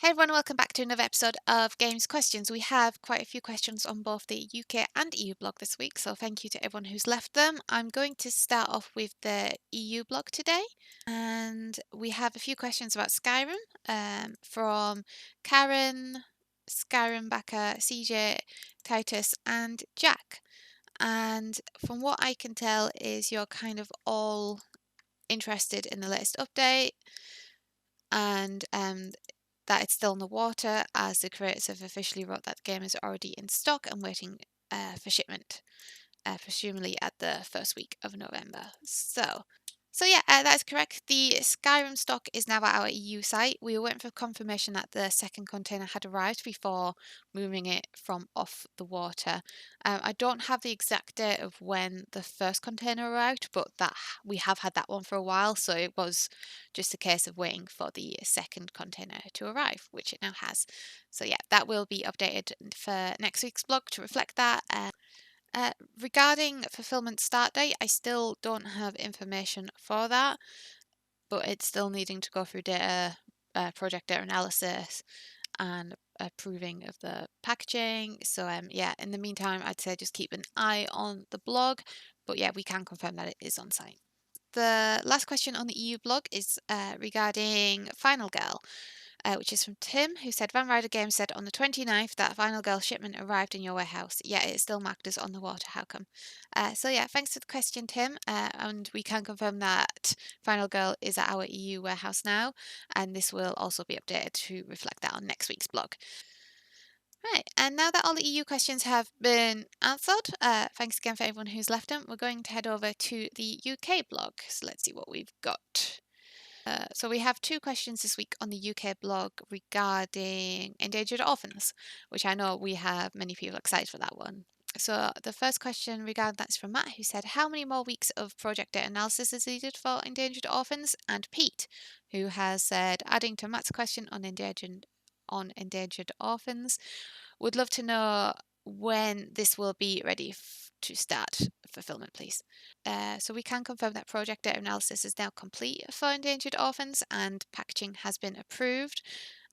Hey everyone, welcome back to another episode of GamesQuestions. We have quite a few questions on both the UK and EU blog this week, so thank you to everyone who's left them. I'm going to start off with the EU blog today, and we have a few questions about Skyrim from Karen, Skyrim backer, CJ, Titus, and Jack. And from what I can tell, is you're kind of all interested in the latest update and that it's still in the water, as the creators have officially wrote that the game is already in stock and waiting for shipment, presumably at the first week of November. So yeah, that's correct. The Skyrim stock is now at our EU site. We were waiting for confirmation that the second container had arrived before moving it from off the water. I don't have the exact date of when the first container arrived, but that we have had that one for a while, so it was just a case of waiting for the second container to arrive, which it now has. So yeah, that will be updated for next week's blog to reflect that. Regarding fulfillment start date, I still don't have information for that, but it's still needing to go through project data analysis and approving of the packaging. So yeah, in the meantime, I'd say just keep an eye on the blog, but yeah, we can confirm that it is on site. The last question on the EU blog is regarding Final Girl, which is from Tim, who said, Van Ryder Games said on the 29th that Final Girl shipment arrived in your warehouse, yet it's still marked as on the water. How come? So yeah, thanks for the question, Tim. And we can confirm that Final Girl is at our EU warehouse now, and this will also be updated to reflect that on next week's blog. Right, and now that all the EU questions have been answered, thanks again for everyone who's left them, we're going to head over to the UK blog. So let's see what we've got. So we have two questions this week on the UK blog regarding endangered orphans, which I know we have many people excited for that one. So the first question regarding that is from Matt, who said, how many more weeks of project data analysis is needed for endangered orphans? And Pete, who has said, adding to Matt's question on endangered orphans, would love to know when this will be ready to start fulfillment, please. So we can confirm that project data analysis is now complete for endangered orphans and packaging has been approved,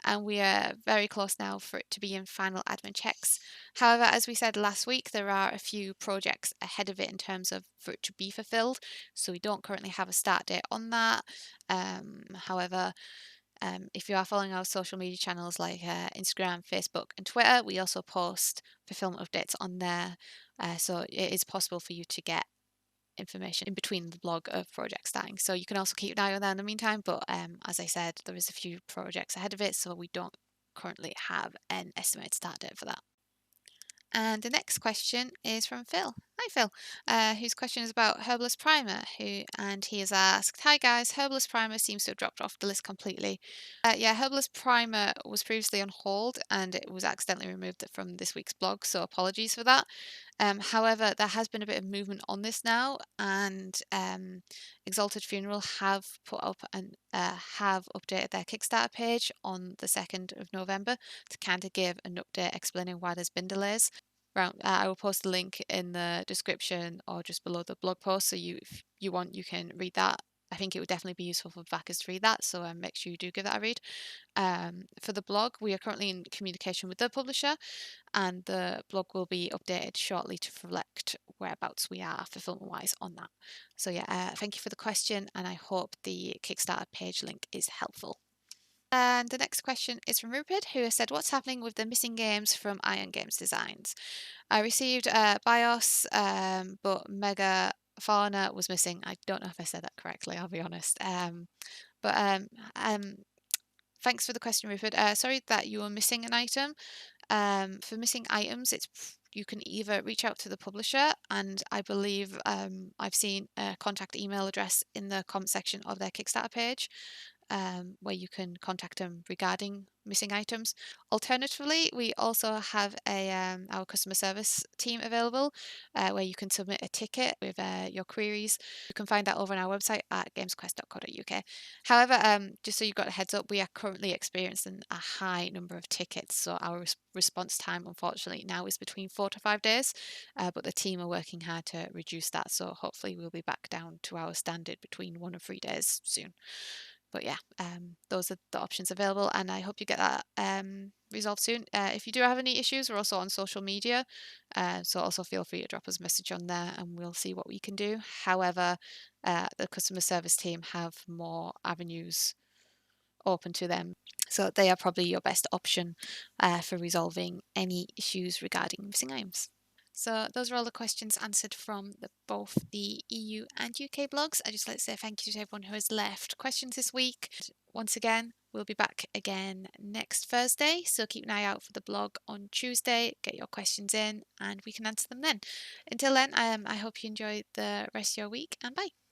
and we are very close now for it to be in final admin checks. However, as we said last week, there are a few projects ahead of it in terms of for it to be fulfilled, so we don't currently have a start date on that. However, if you are following our social media channels like Instagram, Facebook, and Twitter, we also post fulfillment updates on there. So it is possible for you to get information in between the blog of projects starting. So you can also keep an eye on that in the meantime. But as I said, there is a few projects ahead of it, so we don't currently have an estimated start date for that. And the next question is from Phil. Hi, Phil. Whose question is about Herbalist Primer. And he has asked, "Hi guys, Herbalist Primer seems to have dropped off the list completely." Yeah, Herbalist Primer was previously on hold, and it was accidentally removed from this week's blog. So apologies for that. However, there has been a bit of movement on this now, and Exalted Funeral have put up and have updated their Kickstarter page on the 2nd of November to kind of give an update explaining why there's been delays. I will post a link in the description or just below the blog post, so if you want, you can read that. I think it would definitely be useful for backers to read that, so make sure you do give that a read. For the blog, we are currently in communication with the publisher, and the blog will be updated shortly to reflect whereabouts we are fulfillment-wise on that. So yeah, thank you for the question, and I hope the Kickstarter page link is helpful. And the next question is from Rupert, who has said, what's happening with the missing games from Iron Games Designs? I received BIOS, but Mega Fauna was missing. I don't know if I said that correctly, I'll be honest. But thanks for the question, Rupert. Sorry that you were missing an item. For missing items, you can either reach out to the publisher, and I believe I've seen a contact email address in the comment section of their Kickstarter page, where you can contact them regarding missing items. Alternatively, we also have our customer service team available, where you can submit a ticket with your queries. You can find that over on our website at gamesquest.co.uk. However, just so you've got a heads up, we are currently experiencing a high number of tickets, so our response time, unfortunately, now is between 4 to 5 days, but the team are working hard to reduce that, so hopefully we'll be back down to our standard between 1 and 3 days soon. But yeah, those are the options available, and I hope you get that resolved soon. If you do have any issues, we're also on social media, so also feel free to drop us a message on there, and we'll see what we can do. However, the customer service team have more avenues open to them, so they are probably your best option for resolving any issues regarding missing items. So those are all the questions answered from both the EU and UK blogs. I'd just like to say thank you to everyone who has left questions this week. Once again, we'll be back again next Thursday, so keep an eye out for the blog on Tuesday. Get your questions in and we can answer them then. Until then, I hope you enjoy the rest of your week, and bye.